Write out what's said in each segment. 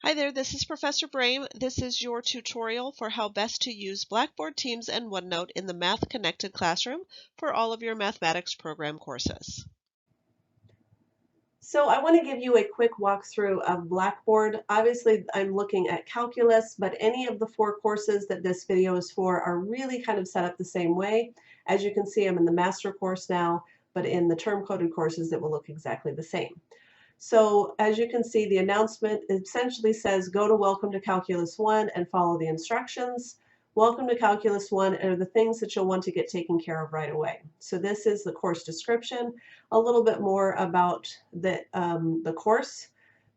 Hi there, this is Professor Brame. This is your tutorial for how best to use Blackboard, Teams, and OneNote in the Math Connected Classroom for all of your mathematics program courses. So I want to give you a quick walkthrough of Blackboard. Obviously, I'm looking at calculus, but any of the 4 courses that this video is for are really kind of set up the same way. As you can see, I'm in the master course now, but in the term-coded courses, it will look exactly the same. So as you can see, the announcement essentially says, go to Welcome to Calculus 1 and follow the instructions. Welcome to Calculus 1 are the things that you'll want to get taken care of right away. So this is the course description, a little bit more about the course.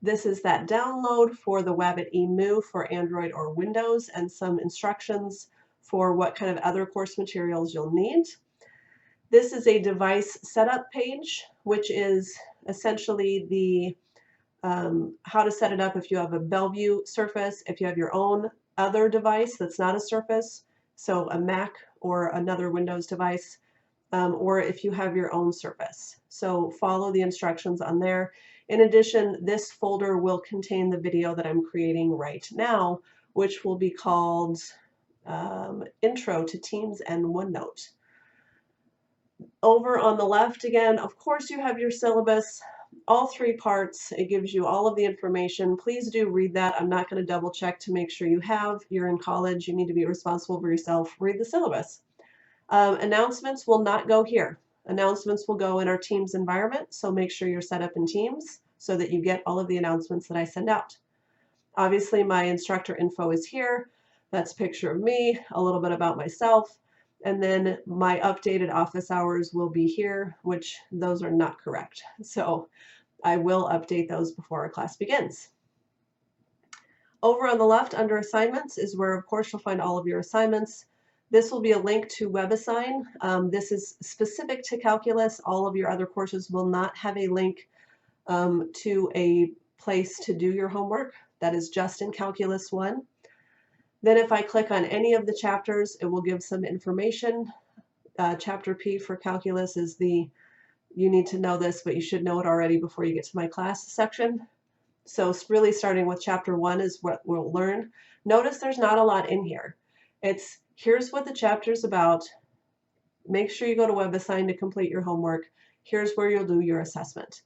This is that download for the Wabbit eMu for Android or Windows and some instructions for what kind of other course materials you'll need. This is a device setup page, which is essentially the how to set it up if you have a Bellevue Surface, if you have your own other device that's not a Surface, so a Mac or another Windows device, or if you have your own Surface. So follow the instructions on there. In addition, this folder will contain the video that I'm creating right now, which will be called Intro to Teams and OneNote. Over on the left again, of course you have your syllabus, all 3 parts. It gives you all of the information. Please do read that. I'm not going to double check to make sure you have. You're in college. You need to be responsible for yourself. Read the syllabus. Announcements will not go here. Announcements will go in our Teams environment, so make sure you're set up in Teams so that you get all of the announcements that I send out. Obviously, my instructor info is here. That's a picture of me, a little bit about myself. And then my updated office hours will be here, which those are not correct. So I will update those before our class begins. Over on the left under assignments is where, of course, you'll find all of your assignments. This will be a link to WebAssign. This is specific to calculus. All of your other courses will not have a link to a place to do your homework. That is just in Calculus 1. Then if I click on any of the chapters, it will give some information. Chapter P for calculus is you need to know this, but you should know it already before you get to my class section. So really starting with chapter 1 is what we'll learn. Notice there's not a lot in here. Here's what the chapter's about. Make sure you go to WebAssign to complete your homework. Here's where you'll do your assessment.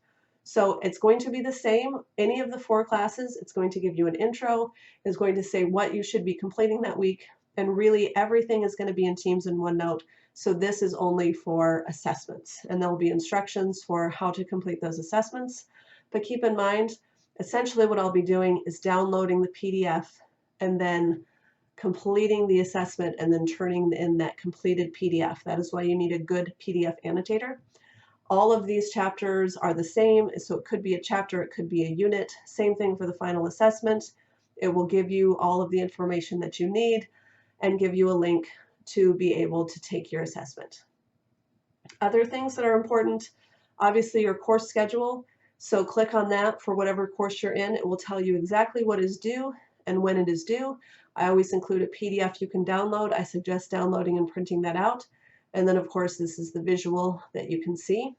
So it's going to be the same, any of the 4 classes. It's going to give you an intro, it's going to say what you should be completing that week, and really everything is going to be in Teams and OneNote. So this is only for assessments, and there'll be instructions for how to complete those assessments. But keep in mind, essentially what I'll be doing is downloading the PDF and then completing the assessment and then turning in that completed PDF. That is why you need a good PDF annotator. All of these chapters are the same, so it could be a chapter, it could be a unit. Same thing for the final assessment. It will give you all of the information that you need and give you a link to be able to take your assessment. Other things that are important, obviously your course schedule. So click on that for whatever course you're in. It will tell you exactly what is due and when it is due. I always include a PDF you can download. I suggest downloading and printing that out. And then, of course, this is the visual that you can see.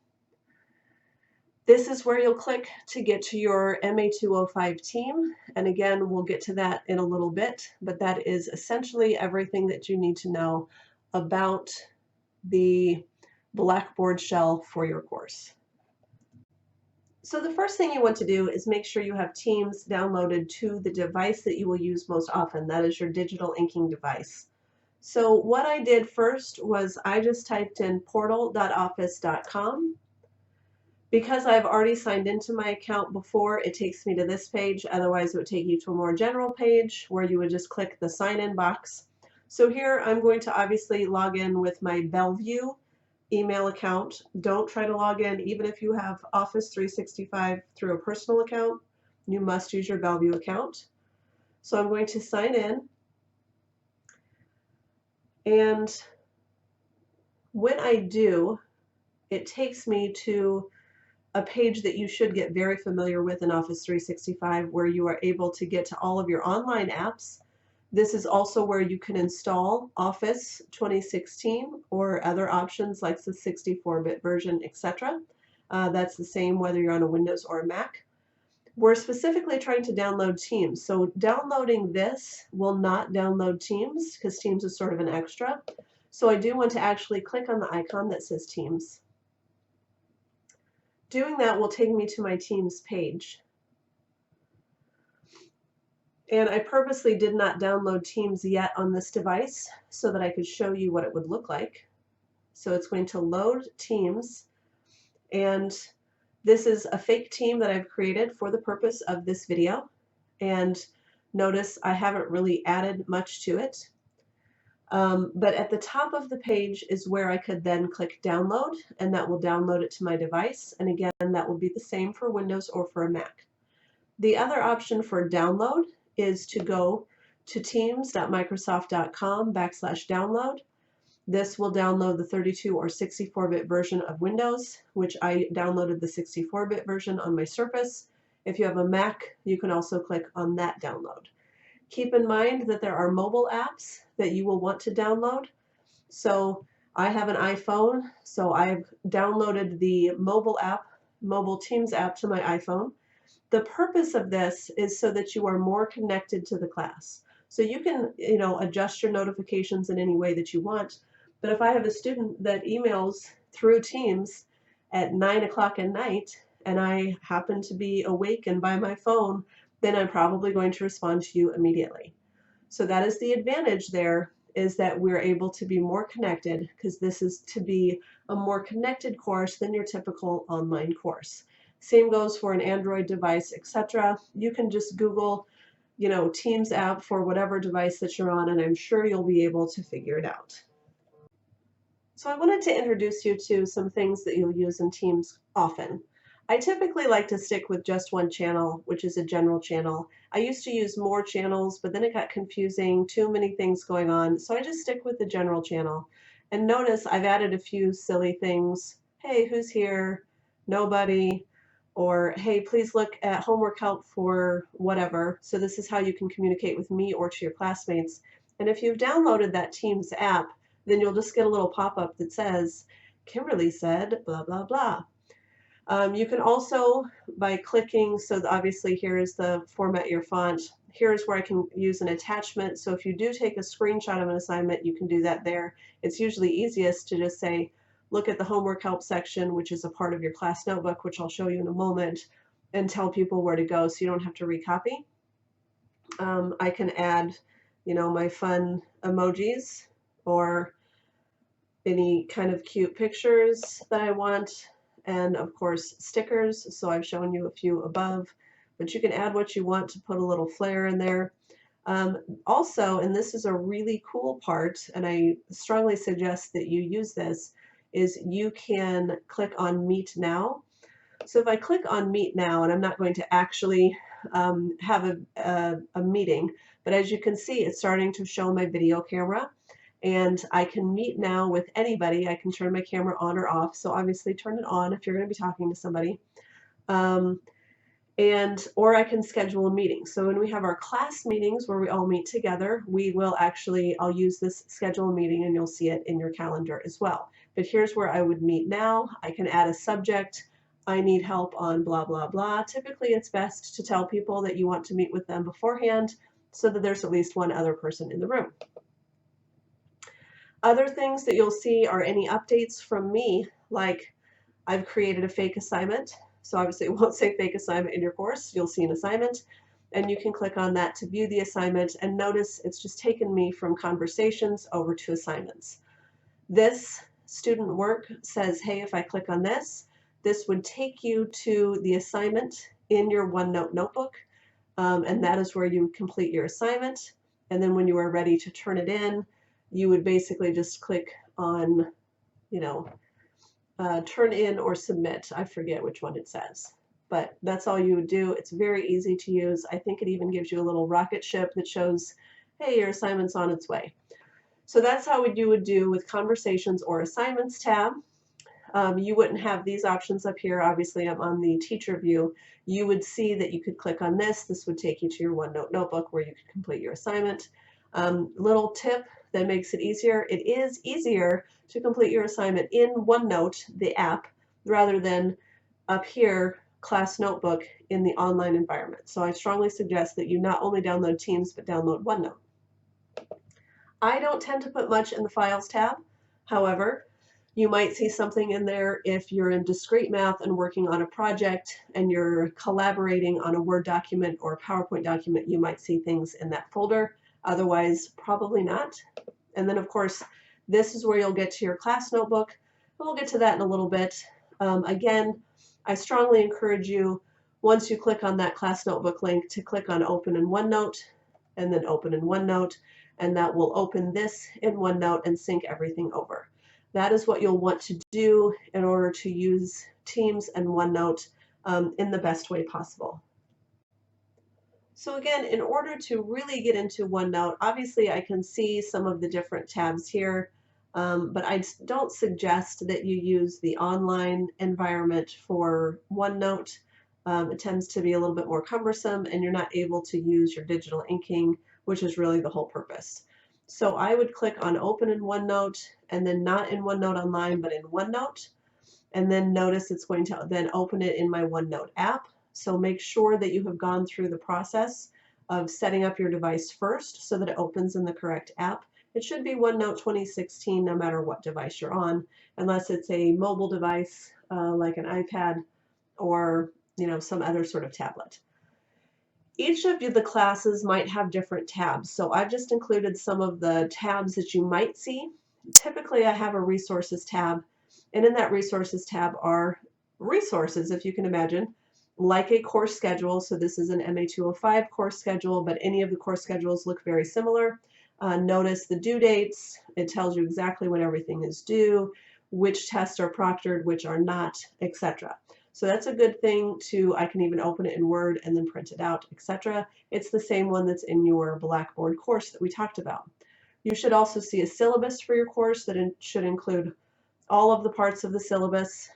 This is where you'll click to get to your MA205 team. And again, we'll get to that in a little bit, but that is essentially everything that you need to know about the Blackboard shell for your course. So the first thing you want to do is make sure you have Teams downloaded to the device that you will use most often. That is your digital inking device. So what I did first was I just typed in portal.office.com. Because I've already signed into my account before, it takes me to this page. Otherwise, it would take you to a more general page where you would just click the sign in box. So here I'm going to obviously log in with my Bellevue email account. Don't try to log in, even if you have Office 365 through a personal account, you must use your Bellevue account. So I'm going to sign in. And when I do, it takes me to a page that you should get very familiar with in Office 365, where you are able to get to all of your online apps. This is also where you can install Office 2016 or other options like the 64-bit version, etc. That's the same whether you're on a Windows or a Mac. we're specifically trying to download Teams. So downloading this will not download Teams because Teams is sort of an extra. So I do want to actually click on the icon that says Teams. Doing that will take me to my Teams page. And I purposely did not download Teams yet on this device so that I could show you what it would look like. So it's going to load Teams, and this is a fake team that I've created for the purpose of this video. And notice I haven't really added much to it. But at the top of the page is where I could then click download, and that will download it to my device. And again, that will be the same for Windows or for a Mac. The other option for download is to go to teams.microsoft.com/download. This will download the 32 or 64-bit version of Windows, which I downloaded the 64-bit version on my Surface. If you have a Mac, you can also click on that download. Keep in mind that there are mobile apps that you will want to download. So I have an iPhone, so I've downloaded the mobile Teams app to my iPhone. The purpose of this is so that you are more connected to the class. So you can, adjust your notifications in any way that you want. But if I have a student that emails through Teams at 9 o'clock at night and I happen to be awake and by my phone, then I'm probably going to respond to you immediately. So that is the advantage there, is that we're able to be more connected, because this is to be a more connected course than your typical online course. Same goes for an Android device, etc. You can just Google, Teams app for whatever device that you're on, and I'm sure you'll be able to figure it out. So I wanted to introduce you to some things that you'll use in Teams often. I typically like to stick with just one channel, which is a general channel. I used to use more channels, but then it got confusing, too many things going on, so I just stick with the general channel. And notice I've added a few silly things. Hey, who's here? Nobody. Or, hey, please look at homework help for whatever. So this is how you can communicate with me or to your classmates. And if you've downloaded that Teams app, then you'll just get a little pop-up that says, Kimberly said, blah, blah, blah. You can also, by clicking, so obviously here is the format your font. Here's where I can use an attachment. So if you do take a screenshot of an assignment, you can do that there. It's usually easiest to just say, look at the homework help section, which is a part of your class notebook, which I'll show you in a moment, and tell people where to go so you don't have to recopy. I can add, my fun emojis or any kind of cute pictures that I want, and of course stickers. So I've shown you a few above, but you can add what you want to put a little flair in there. Also, and this is a really cool part, and I strongly suggest that you use this, is you can click on Meet Now. So if I click on Meet Now, and I'm not going to actually have a meeting, but as you can see, it's starting to show my video camera, and I can meet now with anybody. I can turn my camera on or off. So obviously turn it on if you're going to be talking to somebody. Or I can schedule a meeting. So when we have our class meetings where we all meet together, I'll use this schedule meeting, and you'll see it in your calendar as well. But here's where I would meet now. I can add a subject. I need help on blah, blah, blah. Typically it's best to tell people that you want to meet with them beforehand so that there's at least one other person in the room. Other things that you'll see are any updates from me, like I've created a fake assignment. So obviously it won't say fake assignment in your course. You'll see an assignment, and you can click on that to view the assignment, and notice it's just taken me from conversations over to assignments. This student work says, hey, if I click on this, this would take you to the assignment in your OneNote notebook, and that is where you would complete your assignment. And then when you are ready to turn it in, you would basically just click on, turn in or submit. I forget which one it says, but that's all you would do. It's very easy to use. I think it even gives you a little rocket ship that shows, hey, your assignment's on its way. So that's how you would do with Conversations or Assignments tab. You wouldn't have these options up here. Obviously, I'm on the teacher view. You would see that you could click on this. This would take you to your OneNote notebook where you could complete your assignment. Little tip that makes it easier. It is easier to complete your assignment in OneNote, the app, rather than up here class notebook in the online environment. So I strongly suggest that you not only download Teams, but download OneNote. I don't tend to put much in the Files tab. However, you might see something in there if you're in discrete math and working on a project and you're collaborating on a Word document or a PowerPoint document, you might see things in that folder. Otherwise, probably not. And then, of course, this is where you'll get to your class notebook. We'll get to that in a little bit. Again, I strongly encourage you, once you click on that class notebook link, to click on Open in OneNote and then Open in OneNote, and that will open this in OneNote and sync everything over. That is what you'll want to do in order to use Teams and OneNote in the best way possible. So again, in order to really get into OneNote, obviously I can see some of the different tabs here, but I don't suggest that you use the online environment for OneNote. It tends to be a little bit more cumbersome and you're not able to use your digital inking, which is really the whole purpose. So I would click on Open in OneNote and then not in OneNote Online, but in OneNote. And then notice it's going to then open it in my OneNote app. So make sure that you have gone through the process of setting up your device first so that it opens in the correct app. It should be OneNote 2016 no matter what device you're on, unless it's a mobile device like an iPad or some other sort of tablet. Each of the classes might have different tabs, so I've just included some of the tabs that you might see. Typically I have a resources tab, and in that resources tab are resources, if you can imagine, like a course schedule. So this is an MA205 course schedule, but any of the course schedules look very similar. Notice the due dates. It tells you exactly when everything is due, which tests are proctored, which are not, etc. So that's a good thing I can even open it in Word and then print it out, etc. It's the same one that's in your Blackboard course that we talked about. You should also see a syllabus for your course that should include all of the parts of the syllabus.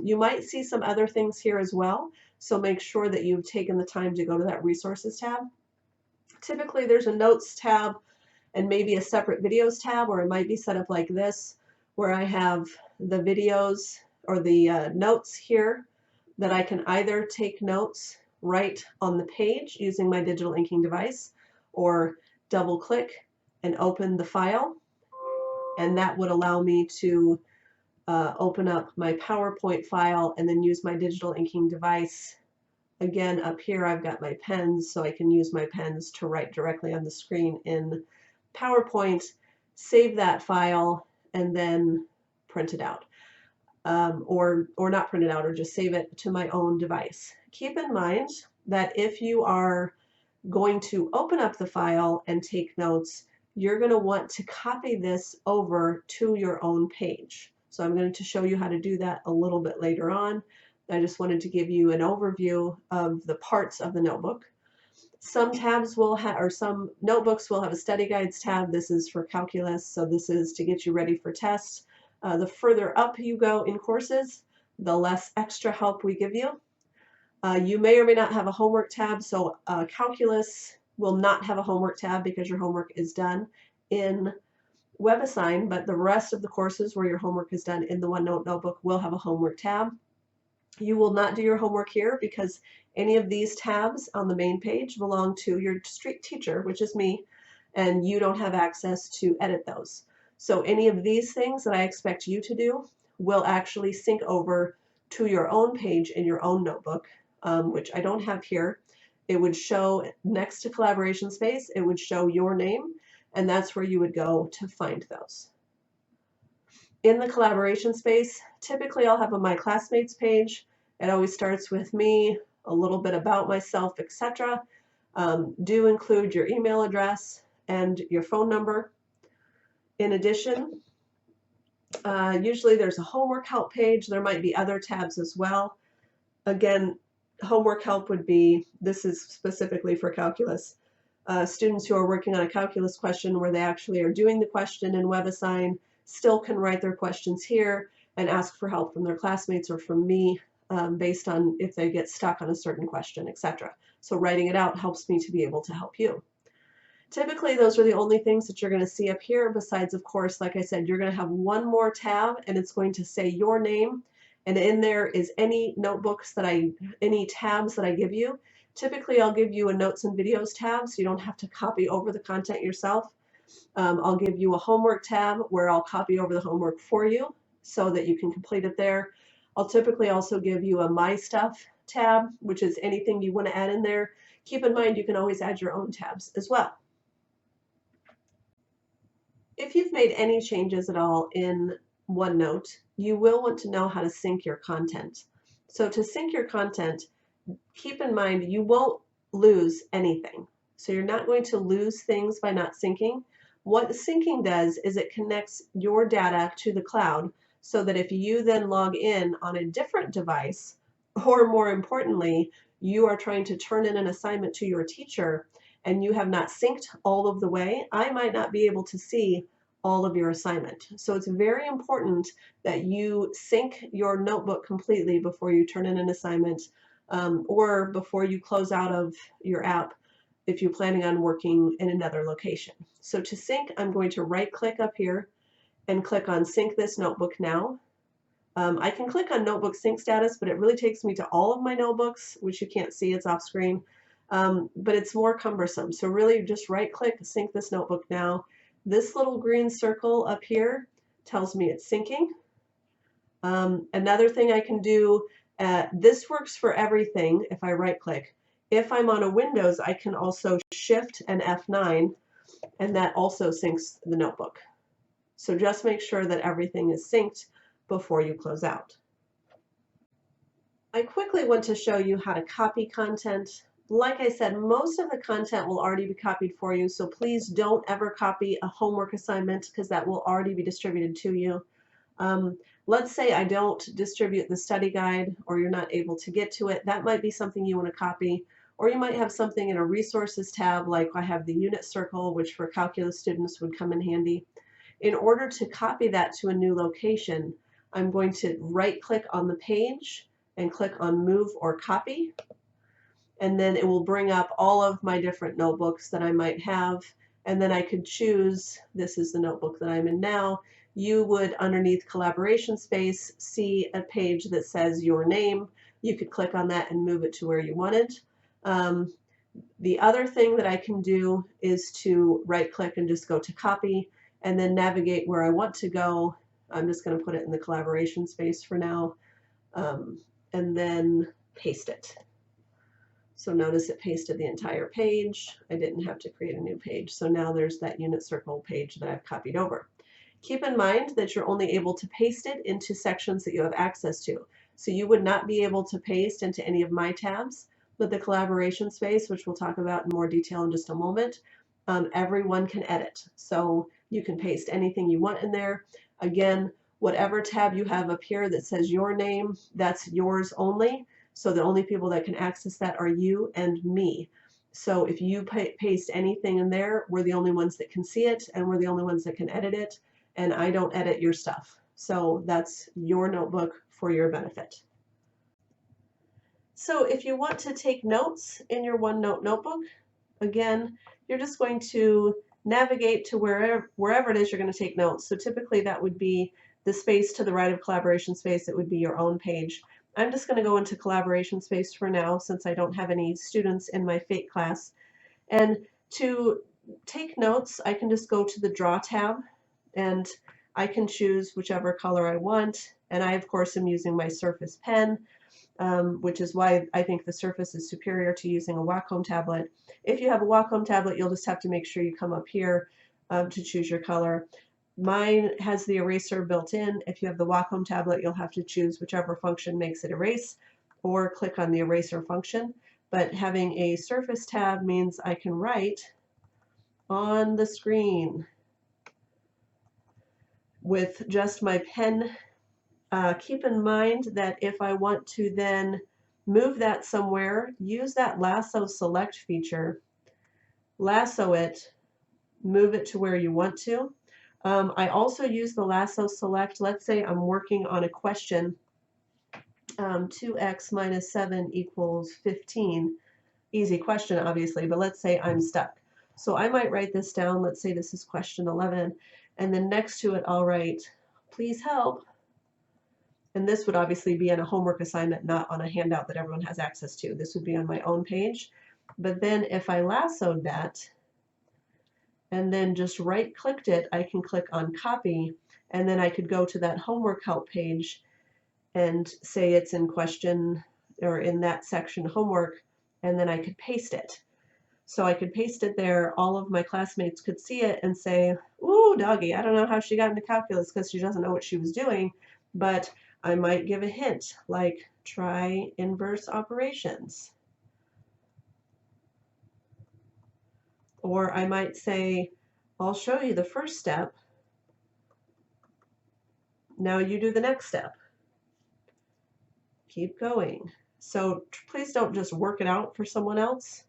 You might see some other things here as well, so make sure that you've taken the time to go to that resources tab. Typically there's a notes tab and maybe a separate videos tab, or it might be set up like this, where I have the videos or the notes here that I can either take notes right on the page using my digital inking device, or double click and open the file, and that would allow me to open up my PowerPoint file and then use my digital inking device. Again, up here I've got my pens, so I can use my pens to write directly on the screen in PowerPoint, save that file, and then print it out. Or not print it out, or just save it to my own device. Keep in mind that if you are going to open up the file and take notes, you're going to want to copy this over to your own page. So I'm going to show you how to do that a little bit later on. I just wanted to give you an overview of the parts of the notebook. Some tabs will have, or some notebooks will have a study guides tab. This is for calculus, so this is to get you ready for tests. The further up you go in courses, the less extra help we give you. You may or may not have a homework tab, so calculus will not have a homework tab because your homework is done in WebAssign, but the rest of the courses where your homework is done in the OneNote notebook will have a homework tab. You will not do your homework here because any of these tabs on the main page belong to your street teacher, which is me, and you don't have access to edit those. So any of these things that I expect you to do will actually sync over to your own page in your own notebook, which I don't have here. It would show next to collaboration space, it would show your name, and that's where you would go to find those. In the collaboration space, typically I'll have a My Classmates page. It always starts with me, a little bit about myself, etc. Do include your email address and your phone number. In addition, usually there's a homework help page. There might be other tabs as well. Again, homework help would be, this is specifically for calculus. Students who are working on a calculus question where they actually are doing the question in WebAssign still can write their questions here and ask for help from their classmates or from me based on if they get stuck on a certain question, etc. So writing it out helps me to be able to help you. Typically, those are the only things that you're going to see up here. Besides, of course, like I said, you're going to have one more tab and it's going to say your name And in there is any notebooks that any tabs that I give you. Typically, I'll give you a notes and videos tab so you don't have to copy over the content yourself. I'll give you a homework tab where I'll copy over the homework for you so that you can complete it there. I'll typically also give you a My Stuff tab, which is anything you want to add in there. Keep in mind you can always add your own tabs as well. If you've made any changes at all in OneNote, you will want to know how to sync your content. So to sync your content, keep in mind you won't lose anything. So you're not going to lose things by not syncing. What syncing does is it connects your data to the cloud so that if you then log in on a different device, or more importantly, you are trying to turn in an assignment to your teacher and you have not synced all of the way, I might not be able to see all of your assignment. So it's very important that you sync your notebook completely before you turn in an assignment, or before you close out of your app if you're planning on working in another location. So to sync, I'm going to right click up here and click on Sync This Notebook Now. I can click on Notebook Sync Status, but it really takes me to all of my notebooks, which you can't see, it's off screen, but it's more cumbersome. So really just right click, Sync This Notebook Now. This little green circle up here tells me it's syncing. Another thing I can do, this works for everything if I right click. If I'm on a Windows, I can also Shift and F9, and that also syncs the notebook. So just make sure that everything is synced before you close out. I quickly want to show you how to copy content. Like I said, most of the content will already be copied for you, so please don't ever copy a homework assignment because that will already be distributed to you. Let's say I don't distribute the study guide or you're not able to get to it. That might be something you want to copy. Or you might have something in a resources tab, like I have the unit circle, which for calculus students would come in handy. In order to copy that to a new location, I'm going to right click on the page and click on Move or Copy. And then it will bring up all of my different notebooks that I might have. And then I could choose, this is the notebook that I'm in now. You would, underneath collaboration space, see a page that says your name. You could click on that and move it to where you wanted. The other thing that I can do is to right click and just go to copy and then navigate where I want to go. I'm just going to put it in the collaboration space for now, and then paste it. So notice it pasted the entire page. I didn't have to create a new page. So now there's that unit circle page that I've copied over. Keep in mind that you're only able to paste it into sections that you have access to. So you would not be able to paste into any of my tabs, but the collaboration space, which we'll talk about in more detail in just a moment, everyone can edit. So you can paste anything you want in there. Again, whatever tab you have up here that says your name, that's yours only. So the only people that can access that are you and me. So if you paste anything in there, we're the only ones that can see it, and we're the only ones that can edit it, and I don't edit your stuff. So that's your notebook for your benefit. So if you want to take notes in your OneNote notebook, again, you're just going to navigate to wherever it is you're going to take notes. So typically that would be the space to the right of collaboration space. It would be your own page. I'm just going to go into collaboration space for now since I don't have any students in my FATE class. And to take notes, I can just go to the Draw tab and I can choose whichever color I want. And I, of course, am using my Surface pen, which is why I think the Surface is superior to using a Wacom tablet. If you have a Wacom tablet, you'll just have to make sure you come up here to choose your color. Mine has the eraser built in. If you have the Wacom tablet, you'll have to choose whichever function makes it erase or click on the eraser function. But having a Surface tab means I can write on the screen with just my pen. Keep in mind that if I want to then move that somewhere, use that lasso select feature, lasso it, move it to where you want to. I also use the lasso select. Let's say I'm working on a question, 2x minus 7 equals 15. Easy question, obviously, but let's say I'm stuck. So I might write this down. Let's say this is question 11, and then next to it I'll write, please help. And this would obviously be on a homework assignment, not on a handout that everyone has access to. This would be on my own page. But then if I lassoed that and then just right clicked it, I can click on copy, and then I could go to that homework help page and say it's in question or in that section homework, and then I could paste it. So I could paste it there. All of my classmates could see it and say, ooh, doggy, I don't know how she got into calculus because she doesn't know what she was doing, but I might give a hint like try inverse operations. Or I might say, I'll show you the first step. Now you do the next step. Keep going. So please don't just work it out for someone else,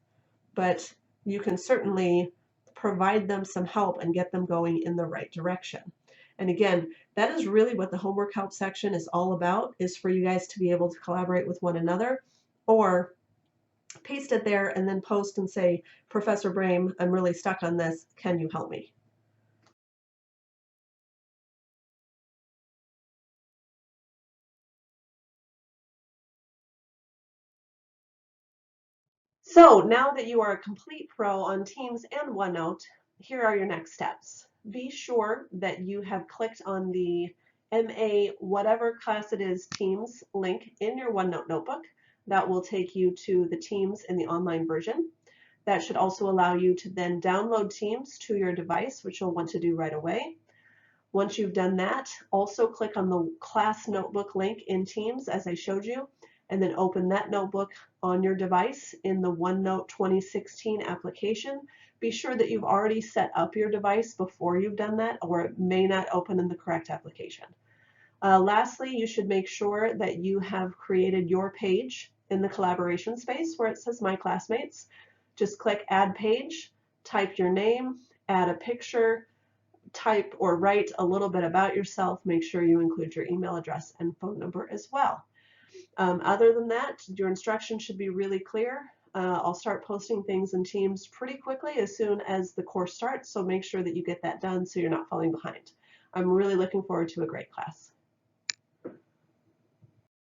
but you can certainly provide them some help and get them going in the right direction. And again, that is really what the homework help section is all about, is for you guys to be able to collaborate with one another, or paste it there and then post and say, Professor Brame, I'm really stuck on this. Can you help me? So now that you are a complete pro on Teams and OneNote, here are your next steps. Be sure that you have clicked on the MA whatever class it is Teams link in your OneNote notebook. That will take you to the Teams in the online version. That should also allow you to then download Teams to your device, which you'll want to do right away. Once you've done that, also click on the class notebook link in Teams as I showed you, and then open that notebook on your device in the OneNote 2016 application. Be sure that you've already set up your device before you've done that, or it may not open in the correct application. Lastly, you should make sure that you have created your page in the collaboration space where it says My Classmates. Just click Add Page, type your name, add a picture, type or write a little bit about yourself. Make sure you include your email address and phone number as well. Other than that, your instructions should be really clear. I'll start posting things in Teams pretty quickly as soon as the course starts, so make sure that you get that done so you're not falling behind. I'm really looking forward to a great class.